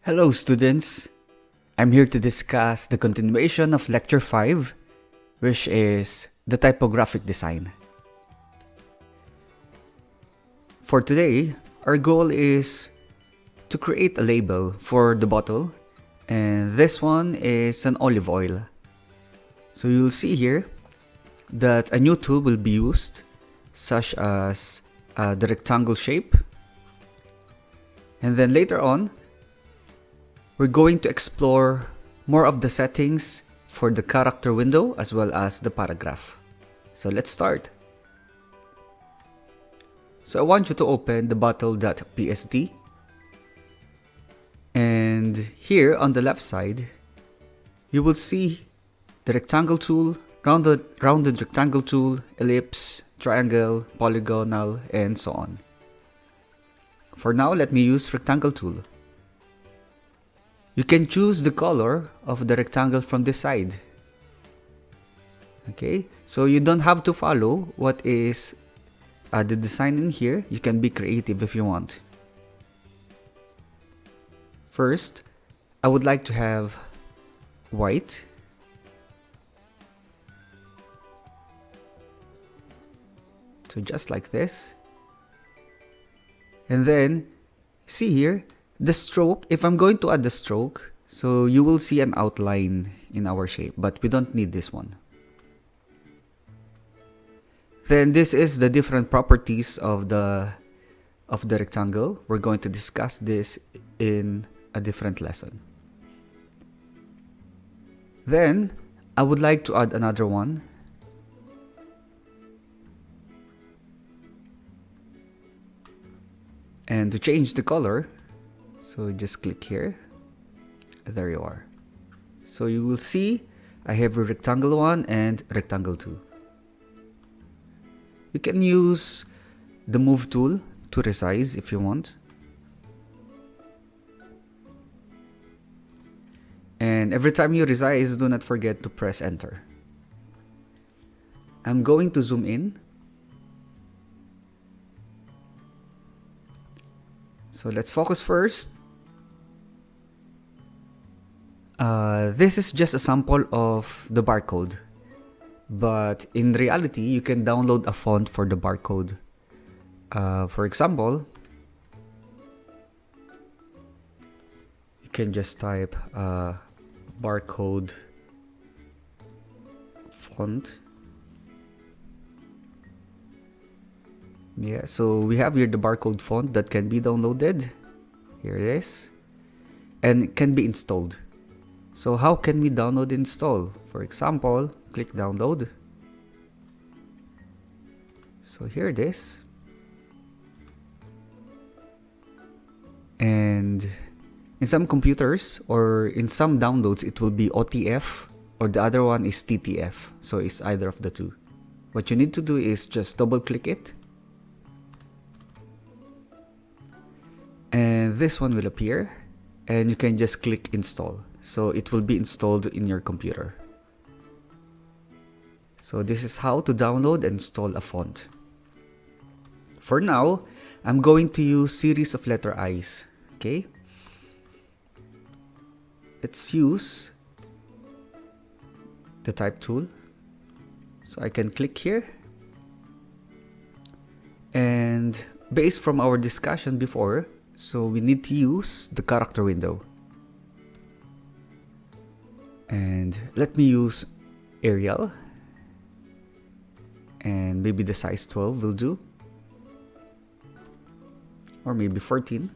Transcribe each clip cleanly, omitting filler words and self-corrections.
Hello students, I'm here to discuss the continuation of Lecture 5, which is the typographic design. For today, our goal is to create a label for the bottle, and this one is an olive oil. So you'll see here that a new tool will be used, such as the rectangle shape, and then later on, we're going to explore more of the settings for the character window as well as the paragraph. So let's start. So I want you to open the bottle.psd, and here on the left side you will see the rectangle tool, rounded rectangle tool, ellipse, triangle, polygonal, and so on. For now, let me use rectangle tool. You can choose the color of the rectangle from this side. Okay, so you don't have to follow what is the design in here. You can be creative if you want. First, I would like to have white. So just like this. And then, see here, the stroke, if I'm going to add the stroke, so you will see an outline in our shape, but we don't need this one. Then this is the different properties of the rectangle. We're going to discuss this in a different lesson. Then I would like to add another one. And to change the color, so just click here. There you are. So you will see I have a rectangle 1 and rectangle 2. You can use the move tool to resize if you want. And every time you resize, do not forget to press enter. I'm going to zoom in. So let's focus first. This is just a sample of the barcode, but in reality you can download a font for the barcode. For example, you can just type barcode font. Yeah, so we have here the barcode font that can be downloaded. Here it is, and it can be installed. So how can we download and install? For example, click download. So here it is. And in some computers or in some downloads, it will be OTF, or the other one is TTF. So it's either of the two. What you need to do is just double click it. And this one will appear, and you can just click install. So it will be installed in your computer. So this is how to download and install a font. For now, I'm going to use series of letter I's. Okay. Let's use the type tool. So I can click here. And based from our discussion before, so we need to use the character window. And let me use Arial. And maybe the size 12 will do. Or maybe 14.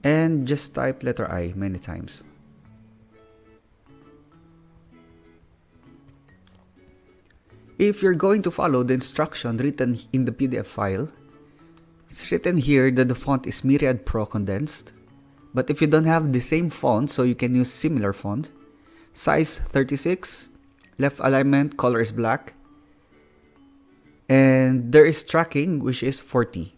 And just type letter I many times. If you're going to follow the instruction written in the PDF file, it's written here that the font is Myriad Pro condensed. But if you don't have the same font, so you can use similar font. Size 36, left alignment, color is black. And there is tracking, which is 40.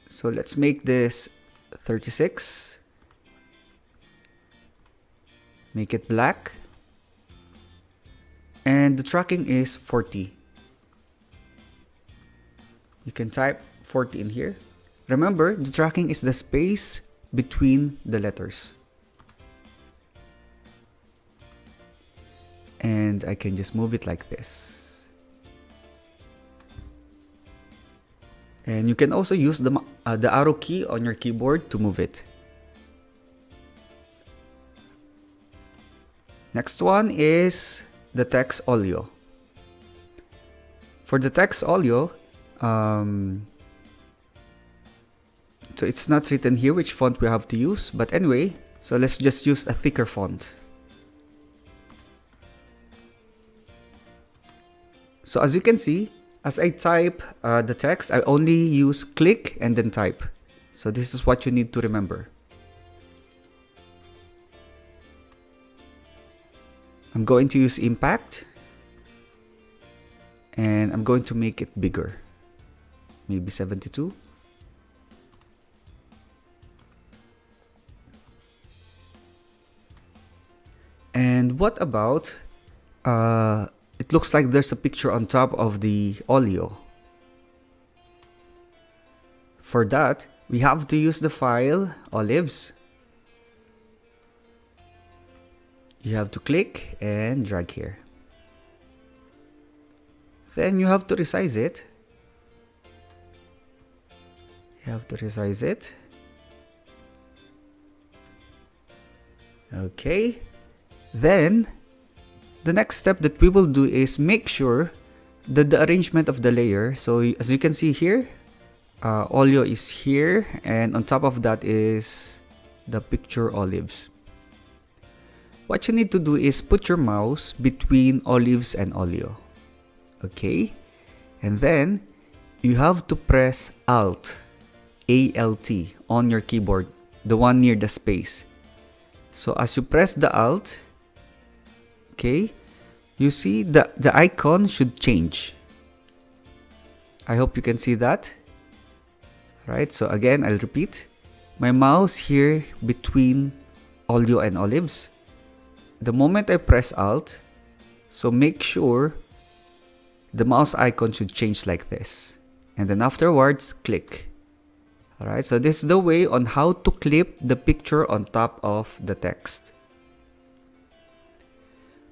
So let's make this 36. Make it black. And the tracking is 40. You can type 40 in here. Remember, the tracking is the space between the letters. And I can just move it like this. And you can also use the arrow key on your keyboard to move it. Next one is the text Olio. For the text Olio, so it's not written here which font we have to use, but anyway, so let's just use a thicker font. So as you can see, as I type the text, I only use click and then type. So this is what you need to remember. I'm going to use impact, and I'm going to make it bigger, maybe 72. And what about, it looks like there's a picture on top of the Olio. For that, we have to use the file Olives. You have to click and drag here. Then you have to resize it. Okay. Then, the next step that we will do is make sure that the arrangement of the layer, so as you can see here, Olio is here, and on top of that is the picture Olives. What you need to do is put your mouse between Olives and Olio. Okay? And then, you have to press Alt, A-L-T, on your keyboard, the one near the space. So as you press the Alt, okay, you see the icon should change. I hope you can see that. Right, so again, I'll repeat. My mouse here between Olio and Olives. The moment I press Alt, so make sure the mouse icon should change like this. And then afterwards, click. Alright, so this is the way on how to clip the picture on top of the text.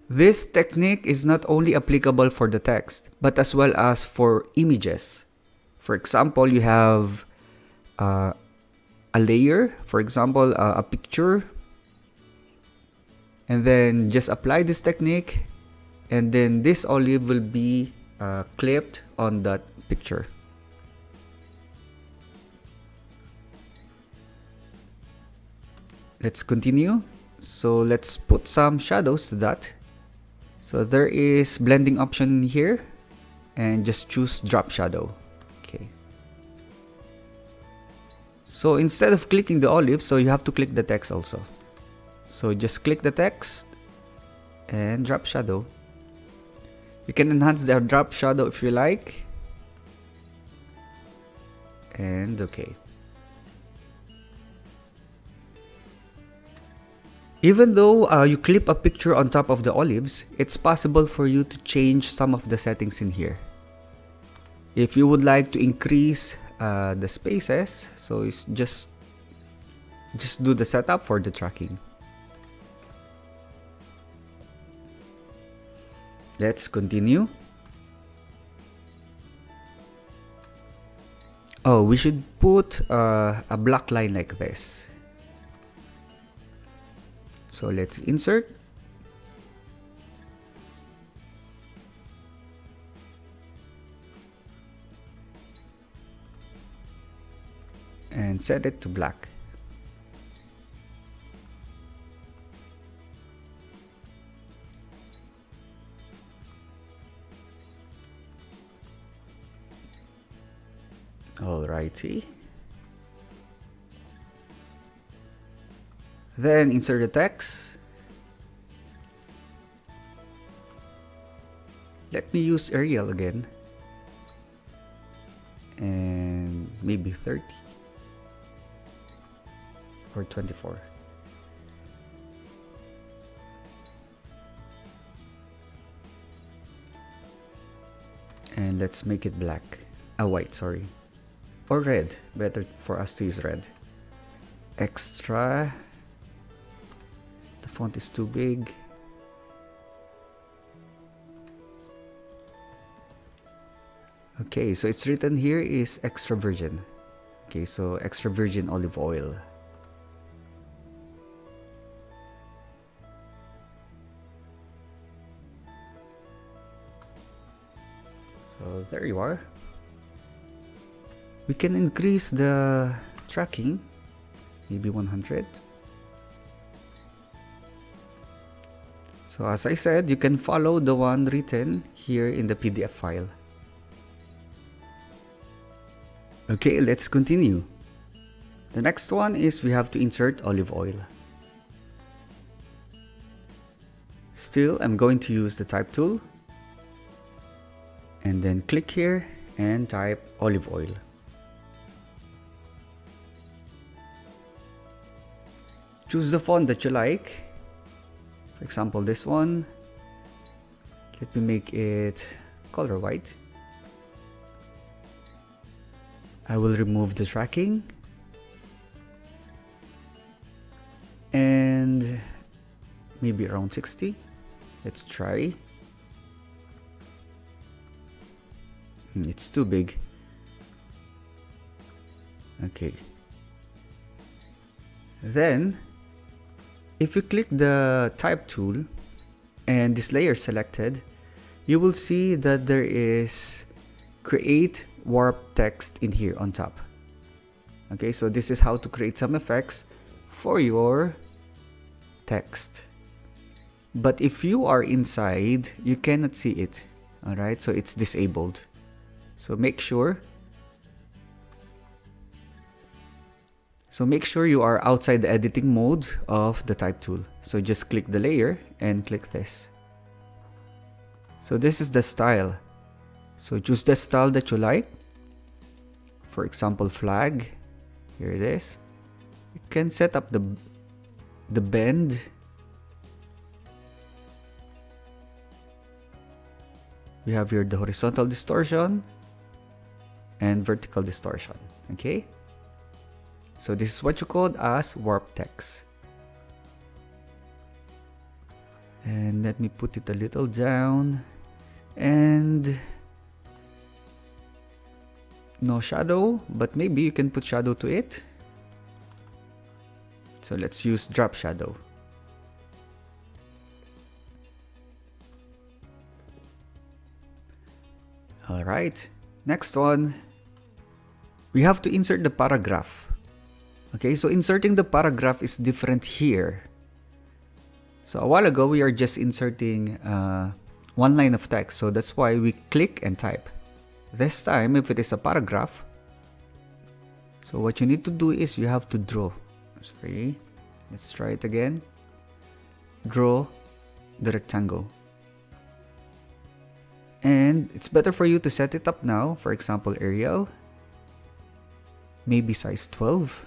This technique is not only applicable for the text, but as well as for images. For example, you have a layer, for example, a picture, and then just apply this technique, and then this olive will be clipped on that picture. Let's continue. So let's put some shadows to that. So there is blending option here, and just choose drop shadow. Okay. So instead of clicking the olive, so you have to click the text also. So just click the text and drop shadow. You can enhance the drop shadow if you like. And okay. Even though you clip a picture on top of the olives, it's possible for you to change some of the settings in here. If you would like to increase the spaces, so it's just do the setup for the tracking. Let's continue. Oh, we should put a black line like this. So let's insert. And set it to black. Alrighty. Then insert the text. Let me use Arial again. And maybe 30 or 24. And let's make it black. White, sorry. or red. Better for us to use red. Extra. The font is too big. Okay, so it's written here is extra virgin. Okay, so extra virgin olive oil. So there you are. We can increase the tracking, maybe 100. So as I said, you can follow the one written here in the PDF file. Okay, let's continue. The next one is we have to insert olive oil. Still, I'm going to use the type tool. And then click here and type olive oil. Choose the font that you like. For example, this one. Let me make it color white. I will remove the tracking. And maybe around 60. Let's try. It's too big. Okay. Then, if you click the type tool and this layer selected, you will see that there is create warp text in here on top. Okay, so this is how to create some effects for your text. But if you are inside, you cannot see it. Alright, so it's disabled. So make sure you are outside the editing mode of the type tool. So just click the layer and click this. So this is the style. So choose the style that you like. For example, flag. Here it is. You can set up the bend. We have here the horizontal distortion and vertical distortion. Okay? So this is what you call as warp text. And let me put it a little down. And no shadow, but maybe you can put shadow to it. So let's use drop shadow. Alright, next one. We have to insert the paragraph. Okay, so inserting the paragraph is different here. So a while ago, we are just inserting one line of text. So that's why we click and type. This time, if it is a paragraph, so what you need to do is you have to draw. Sorry, let's try it again. Draw the rectangle. And it's better for you to set it up now. For example, Arial. Maybe size 12.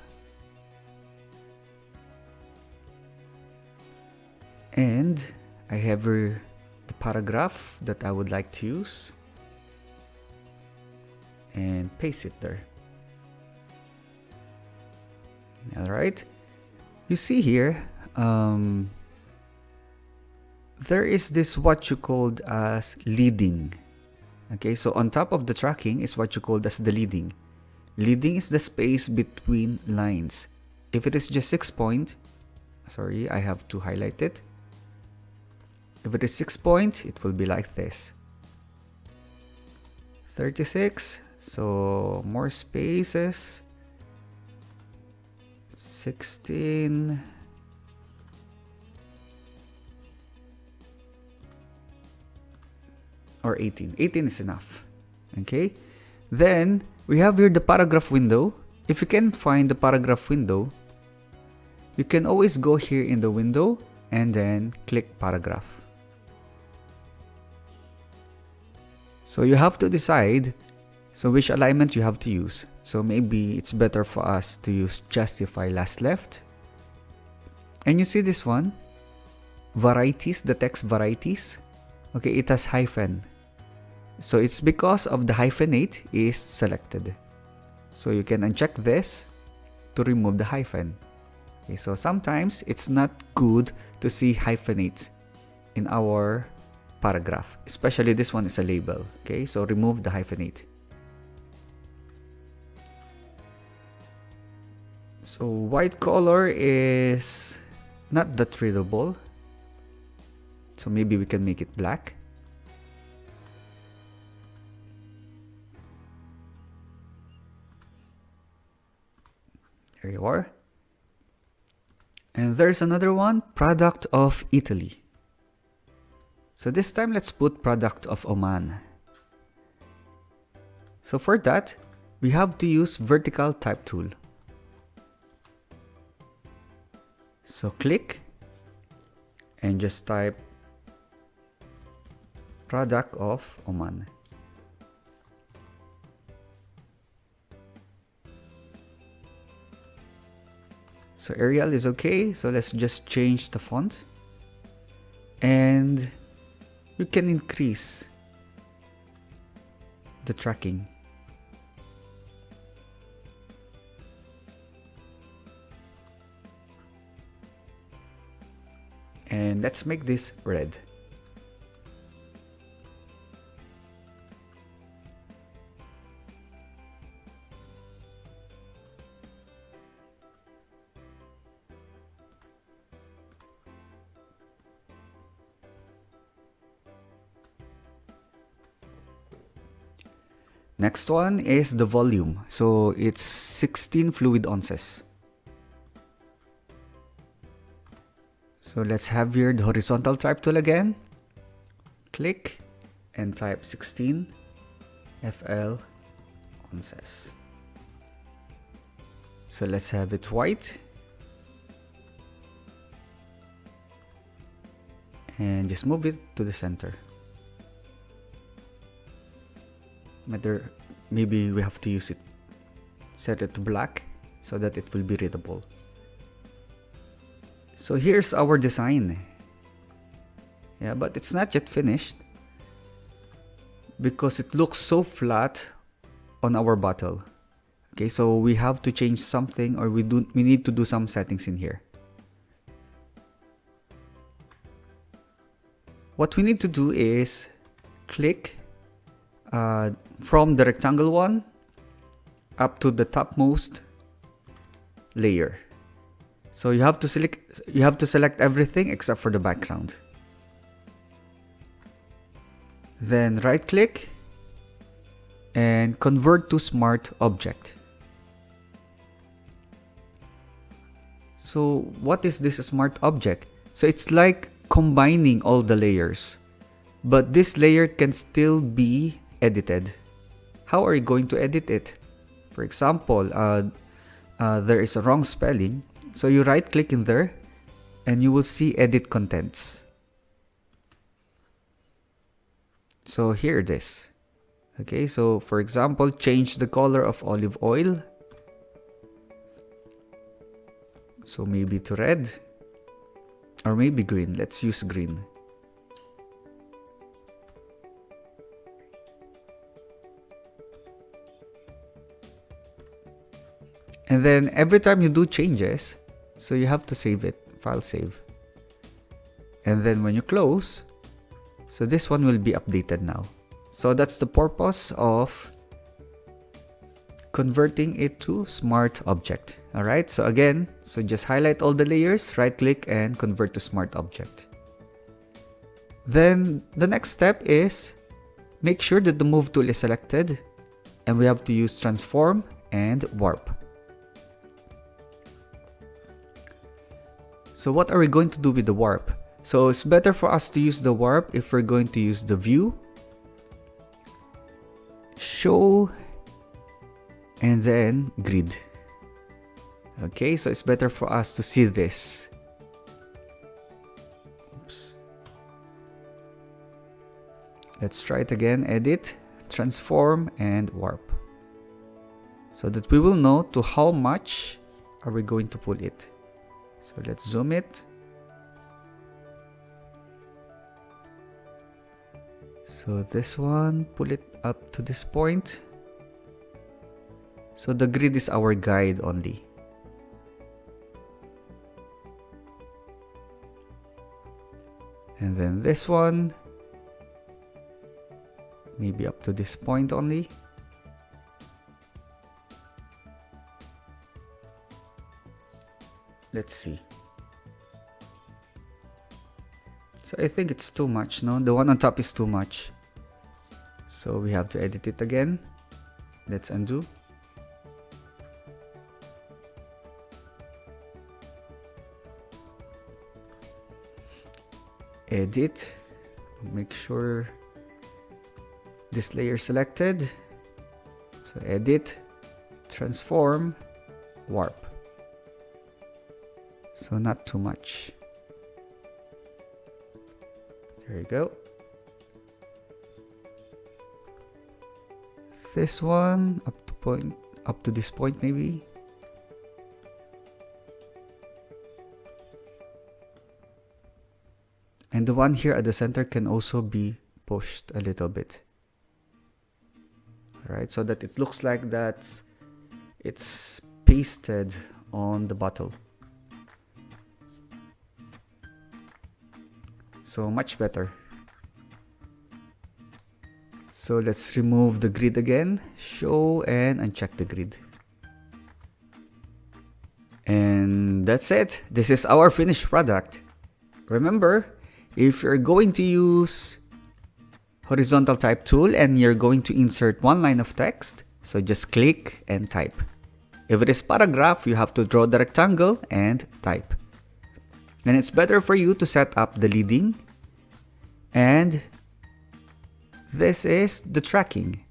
And I have here the paragraph that I would like to use. And paste it there. Alright. You see here, there is this what you called as leading. Okay, so on top of the tracking is what you called as the leading. Leading is the space between lines. If it is just 6 point, sorry, I have to highlight it. If it is 6 point, it will be like this. 36, so more spaces. 16. Or 18. 18 is enough. Okay. Then we have here the paragraph window. If you can find the paragraph window, you can always go here in the window and then click paragraph. So you have to decide which alignment you have to use. So maybe it's better for us to use justify last left. And you see this one, varieties, the text varieties. Okay, it has hyphen. So it's because of the hyphenate is selected. So you can uncheck this to remove the hyphen. Okay, so sometimes it's not good to see hyphenate in our paragraph, especially this one is a label. Okay, so remove the hyphenate. So white color is not that readable, so maybe we can make it black. There you are. And there's another one, product of Italy. So this time let's put product of Oman. So for that, we have to use vertical type tool. So click and just type product of Oman. So Arial is okay, so let's just change the font. And you can increase the tracking. And let's make this red. Next one is the volume. So it's 16 fluid ounces. So let's have here the horizontal type tool again. Click and type 16 FL ounces. So let's have it white. And just move it to the center. Maybe we have to use it, set it to black so that it will be readable. So here's our design. Yeah, but it's not yet finished because it looks so flat on our bottle. Okay, so we have to change something, or we need to do some settings in here. What we need to do is click from the rectangle one up to the topmost layer. So you have to select everything except for the background. Then right click and convert to smart object. So what is this smart object? So it's like combining all the layers, but this layer can still be edited. How are you going to edit it? For example, there is a wrong spelling, so you right click in there and you will see edit contents. So here it is. Okay, so for example, change the color of olive oil. So maybe to red, or maybe green. Let's use green. And then every time you do changes, so you have to save it, file save. And then when you close, so this one will be updated now. So that's the purpose of converting it to smart object. Alright, so again, so just highlight all the layers, right click and convert to smart object. Then the next step is make sure that the move tool is selected, and we have to use transform and warp. So what are we going to do with the warp? So it's better for us to use the warp if we're going to use the view, show, and then grid. Okay, so it's better for us to see this. Oops. Let's try it again. Edit, transform, and warp. So that we will know to how much are we going to pull it. So let's zoom it. So this one, pull it up to this point. So the grid is our guide only. And then this one, maybe up to this point only. Let's see. So I think it's too much, no? The one on top is too much. So we have to edit it again. Let's undo. Edit. Make sure this layer selected. So edit, transform, warp. So not too much. There you go. This one up to this point maybe. And the one here at the center can also be pushed a little bit. Alright, so that it looks like that it's pasted on the bottle. So much better. So let's remove the grid again, show and uncheck the grid. And that's it. This is our finished product. Remember, if you're going to use horizontal type tool and you're going to insert one line of text, so just click and type. If it is paragraph, you have to draw the rectangle and type. And it's better for you to set up the leading. And this is the tracking.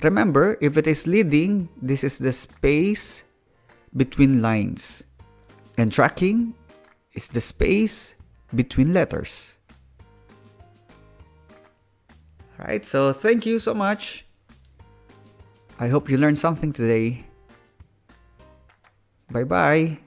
Remember, if it is leading, this is the space between lines. And tracking is the space between letters. Alright, so thank you so much. I hope you learned something today. Bye-bye.